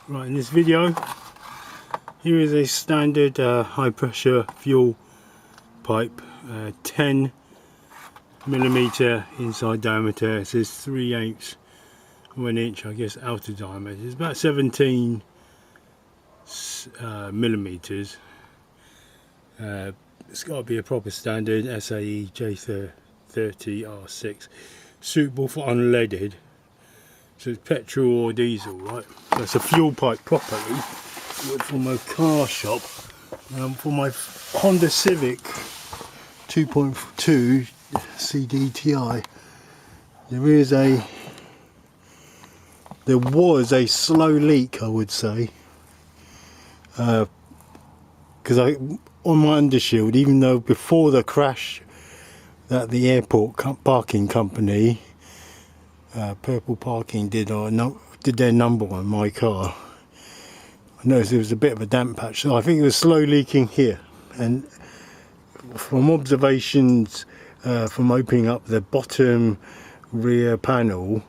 Right, in this video, here is a standard high pressure fuel pipe, 10mm inside diameter. It says 3/8 of an inch, I guess outer diameter. It's about 17 millimeters. It's got to be a proper standard SAE J30R6, suitable for unleaded. So it's petrol or diesel, right? That's a fuel pipe properly from a car shop. For my Honda Civic 2.2 CDTI, there was a slow leak, I would say, because on my undershield, even though before the crash that the airport parking company, Purple Parking, did their number on my car, I noticed there was a bit of a damp patch, so I think it was slow leaking here. And from observations from opening up the bottom rear panel,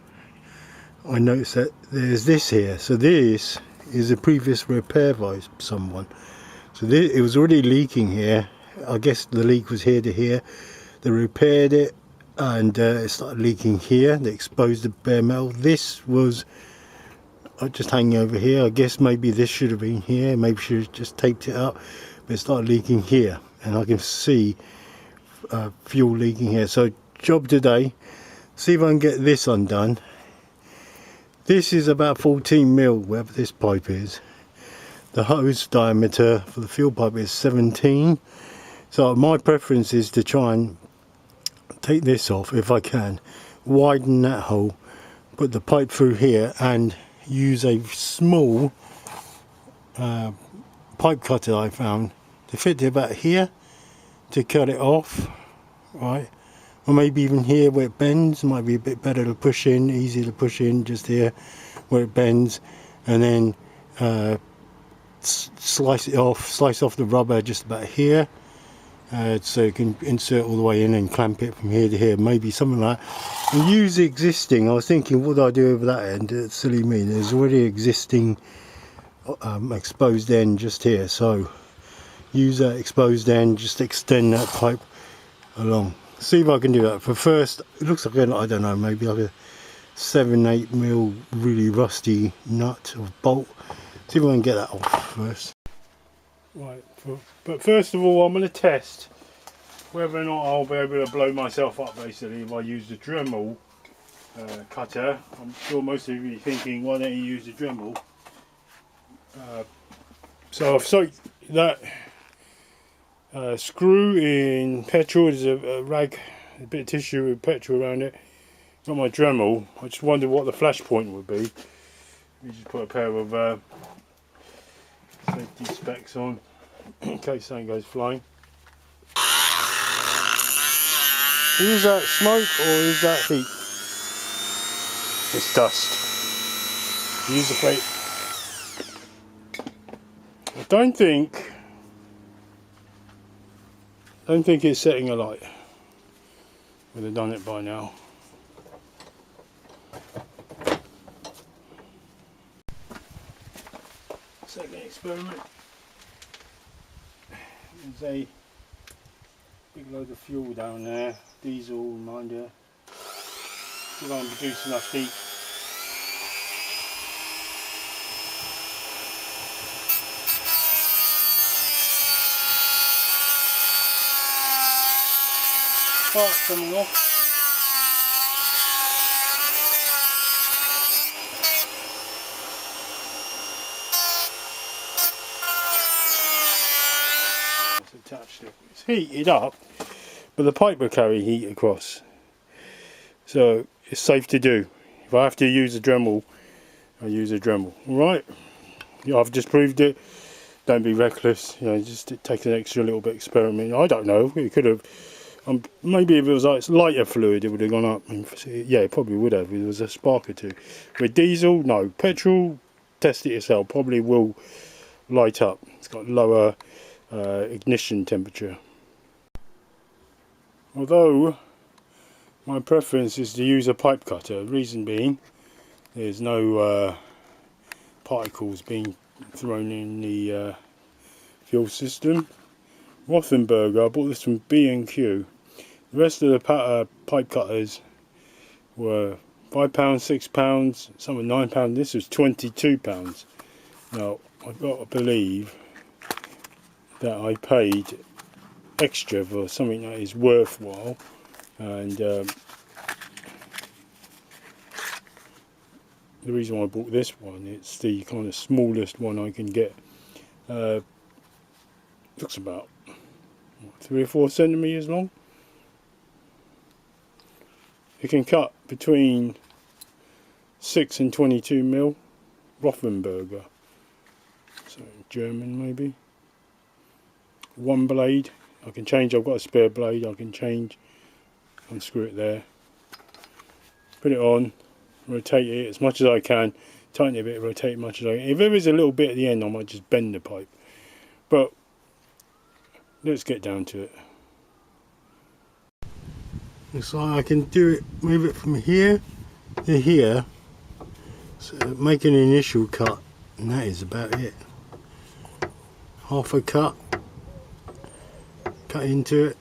I noticed that there's this here. So this is a previous repair by someone. So it was already leaking here. I guess the leak was here to here. They repaired it and it started leaking here. They exposed the bare metal. This was just hanging over here. I guess maybe this should have been here. Maybe should have just taped it up. But it started leaking here, and I can see fuel leaking here. So job today, see if I can get this undone. This is about 14 mil, wherever this pipe is. The hose diameter for the fuel pipe is 17. So my preference is to try and take this off if I can, widen that hole, put the pipe through here, and use a small pipe cutter I found to fit it about here to cut it off, right? Or maybe even here where it bends. Might be a bit better to push in, easier to push in just here where it bends, and then slice off the rubber just about here, so you can insert all the way in and clamp it from here to here, maybe something like that. And use the existing, I was thinking, what do I do over that end? It's silly me, there's already existing exposed end just here, so use that exposed end, just extend that pipe along. See if I can do that. For first, it looks like, I don't know, maybe like a 7-8 mil really rusty nut or bolt. See if I can get that off first. Right, but first of all, I'm going to test whether or not I'll be able to blow myself up, basically, if I use the Dremel cutter. I'm sure most of you are thinking, why don't you use the Dremel? So I've soaked that screw in petrol. There's a rag, a bit of tissue with petrol around it. Got my Dremel. I just wondered what the flash point would be. You just put a pair of safety specs on in case something goes flying. Is that smoke or is that heat? It's dust. Use the plate. I don't think it's setting alight. Would have done it by now. Second experiment. There's a big load of fuel down there, diesel, reminder. See if I can produce enough heat. Spark coming off. It's attached to it. It's heated up, but the pipe will carry heat across. So it's safe to do. If I have to use a Dremel, I use a Dremel. Alright? I've just proved it. Don't be reckless. You know, just take an extra little bit experiment. I don't know. It could have. Maybe if it was like lighter fluid, it would have gone up. Yeah, it probably would have. If there was a spark or two. With diesel, no. Petrol, test it yourself. Probably will light up. It's got lower ignition temperature. Although my preference is to use a pipe cutter. Reason being, there's no particles being thrown in the fuel system. Rothenberger, I bought this from B&Q. The rest of the pipe cutters were £5, £6, some were £9. This was £22. Now I've got to believe that I paid extra for something that is worthwhile, and the reason why I bought this one, it's the kind of smallest one I can get. Looks about 3 or 4 centimeters long. It can cut between 6 and 22 mil. Rothenberger, so German maybe. One blade. I can change. I've got a spare blade. I can change. Unscrew it there. Put it on. Rotate it as much as I can. Tighten it a bit. Rotate it as much as I can. If there is a little bit at the end, I might just bend the pipe. But let's get down to it. Looks like I can do it. Move it from here to here. So make an initial cut, and that is about it. Half a cut. Cut into it.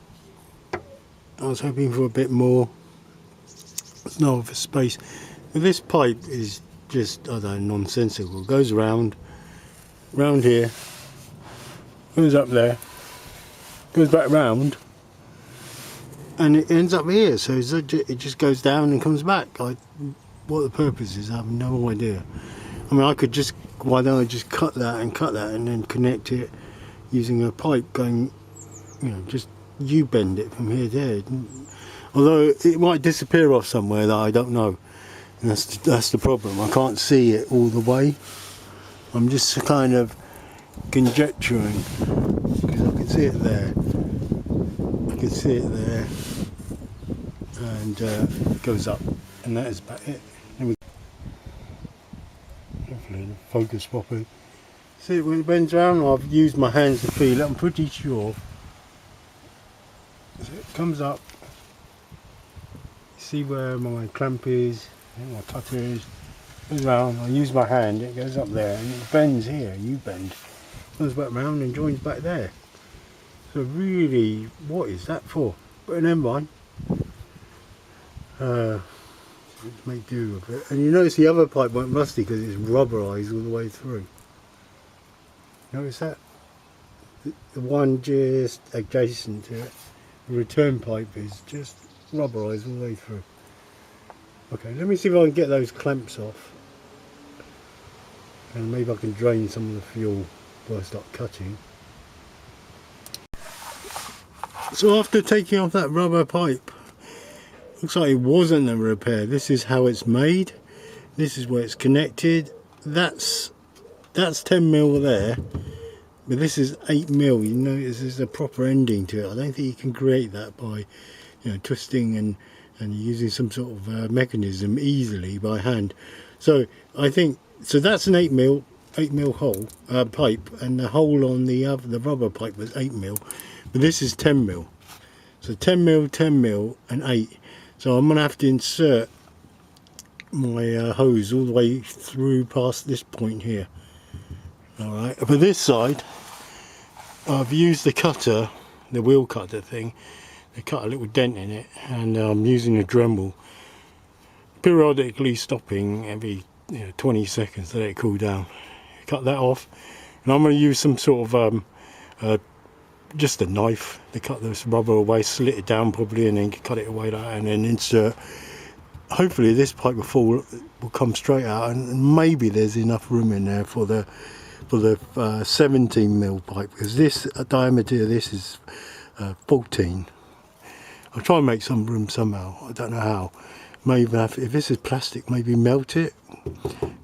I was hoping for a bit more. There's no other space. But this pipe is just, I don't know, nonsensical. It goes round here, goes up there, goes back round, and it ends up here. So it just goes down and comes back. What the purpose is, I have no idea. I mean, why don't I just cut that and then connect it using a pipe going, just U-bend it from here to there. Although it might disappear off somewhere that I don't know. And that's the problem. I can't see it all the way. I'm just kind of conjecturing, because I can see it there. I can see it there. And it goes up. And that is about it. Hopefully the focus properly. See, when it bends around, I've used my hands to feel it. I'm pretty sure. So it comes up. See where my clamp is, my cutter is. Goes around. I use my hand. It goes up there, and it bends here. You bend. Comes back round and joins back there. So really, what is that for? But never mind. Let's make do with it. And you notice the other pipe won't rusty because it's rubberized all the way through. Notice that? The one just adjacent to it, the return pipe, is just rubberized all the way through. Okay, let me see if I can get those clamps off. And maybe I can drain some of the fuel before I start cutting. So after taking off that rubber pipe, looks like it wasn't a repair. This is how it's made. This is where it's connected. That's 10 mil there, but this is 8 mil. You know, this is a proper ending to it. I don't think you can create that by, twisting and using some sort of mechanism easily by hand. So I think that's an 8 mil hole pipe, and the hole on the rubber pipe was 8 mil, but this is 10 mil. So 10 mil, 10 mil, and 8. So I'm going to have to insert my hose all the way through past this point here. Alright, for this side, I've used the cutter, the wheel cutter thing, to cut a little dent in it, and I'm using a Dremel, periodically stopping every 20 seconds to let it cool down. Cut that off, and I'm going to use some sort of just a knife to cut this rubber away, slit it down probably, and then cut it away like that, and then insert. Hopefully this pipe will come straight out, and maybe there's enough room in there for the 17 mil pipe, because this diameter of this is 14. I'll try and make some room somehow. I don't know how. Maybe if this is plastic, maybe melt it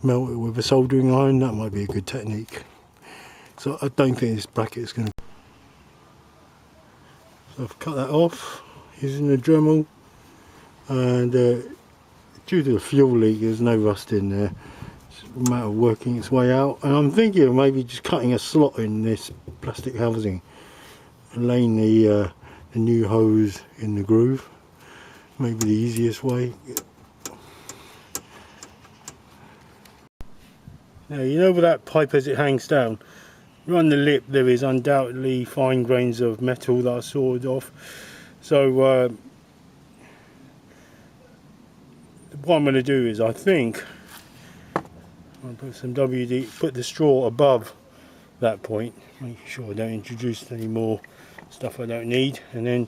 with a soldering iron. That might be a good technique. So I don't think this bracket is going to. So I've cut that off using the Dremel, and due to the fuel leak, there's no rust in there. It's a matter of working its way out, and I'm thinking of maybe just cutting a slot in this plastic housing and laying the new hose in the groove. Maybe the easiest way. Now you know with that pipe as it hangs down, on the lip there is undoubtedly fine grains of metal that are sawed off. So what I'm going to do is, I think I'll put some WD, put the straw above that point, make sure I don't introduce any more stuff I don't need, and then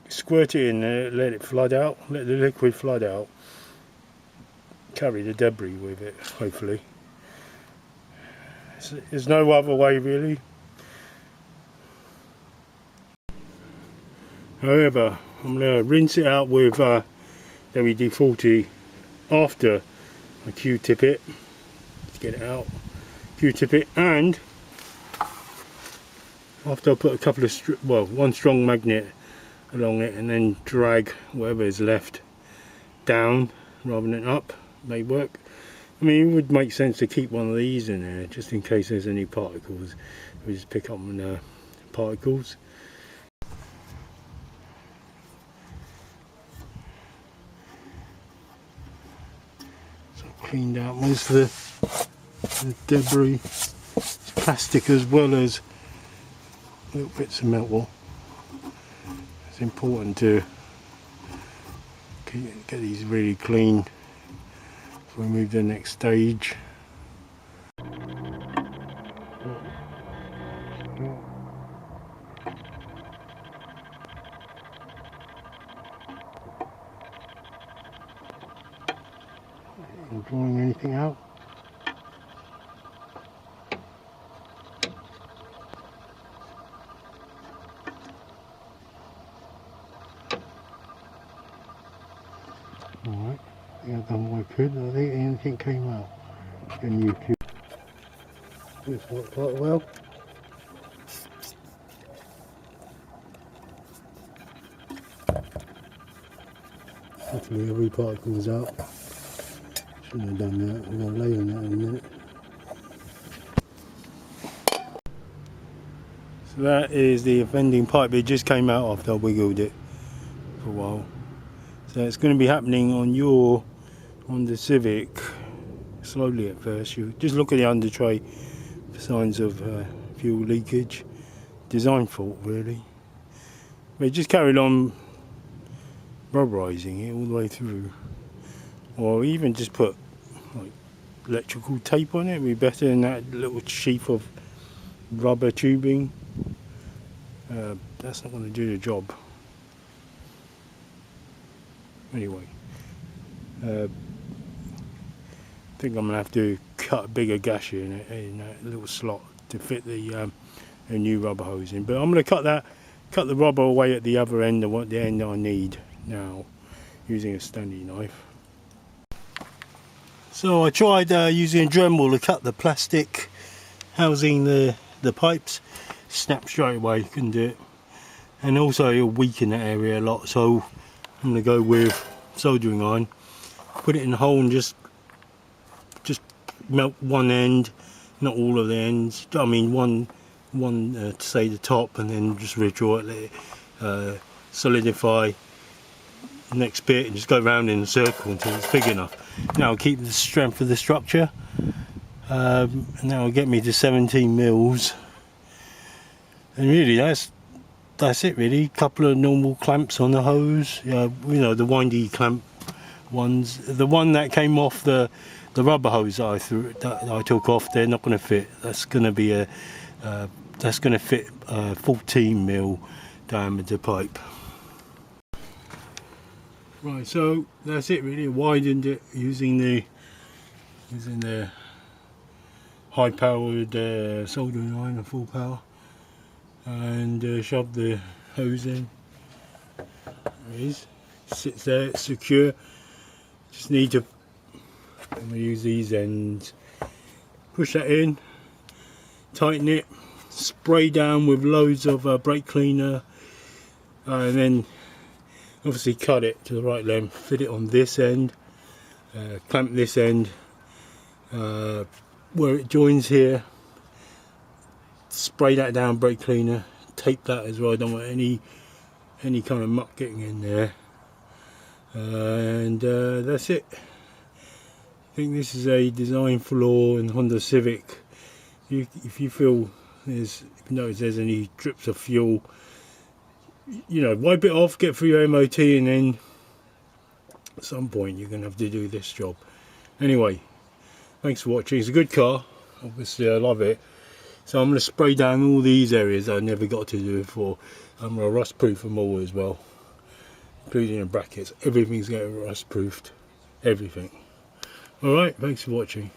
squirt it in there, let it flood out, let the liquid flood out, carry the debris with it, hopefully. There's no other way really. However, I'm going to rinse it out with WD-40 after I Q-tip it, to get it out, Q-tip it, and after I put a couple of, one strong magnet along it, and then drag whatever is left down rather than up, may work. I mean, it would make sense to keep one of these in there just in case there's any particles. We just pick up on particles. So I've cleaned out most of the debris, plastic as well as little bits of metal. It's important to get these really clean before we move to the next stage. Drawing anything out? Alright, I think I've done what I could. I think anything came out. Then you could. This worked quite well. Hopefully every particle was out. Shouldn't have done that. I'm going to lay on that in a minute. So that is the offending pipe. It just came out after I wiggled it for a while. So it's going to be happening on the Civic slowly at first. You just look at the under tray for signs of fuel leakage. Design fault really. But it just carried on rubberizing it all the way through. Or even just put like electrical tape on it. It'd be better than that little sheath of rubber tubing. That's not going to do the job. Anyway, I think I'm going to have to cut a bigger gash in that little slot to fit the new rubber hose in. But I'm going to cut the rubber away at the other end of the end I need now, using a Stanley knife. So I tried using a Dremel to cut the plastic housing the pipes. Snapped straight away, couldn't do it. And also it'll weaken that area a lot, so I'm going to go with soldering iron, put it in the hole and just melt one end, not all of the ends. I mean one to say the top, and then just redraw it, let it solidify the next bit, and just go round in a circle until it's big enough. Now I'll keep the strength of the structure, and that will get me to 17 mils. And really that's it really. Couple of normal clamps on the hose, you know, the windy clamp ones. The one that came off the rubber hose that I took off, they're not going to fit. That's going to be that's going to fit a 14 mil diameter pipe. Right, so that's it really. Widened it using the high powered soldering iron at full power, and shoved the hose in. There it is. Sits there, it's secure. Just need to, I'm going to use these ends, push that in, tighten it, spray down with loads of brake cleaner, and then obviously cut it to the right length, fit it on this end, clamp this end where it joins here, spray that down, brake cleaner, tape that as well. I don't want any kind of muck getting in there, and that's it. think this is a design flaw in Honda Civic. If you feel notice there's any drips of fuel, you know, wipe it off, get through your MOT, and then at some point you're going to have to do this job. Anyway, thanks for watching. It's a good car, obviously I love it. So I'm going to spray down all these areas that I never got to do before. I'm going to rust proof them all as well, including the brackets. Everything's getting rust proofed, everything. Alright, thanks for watching.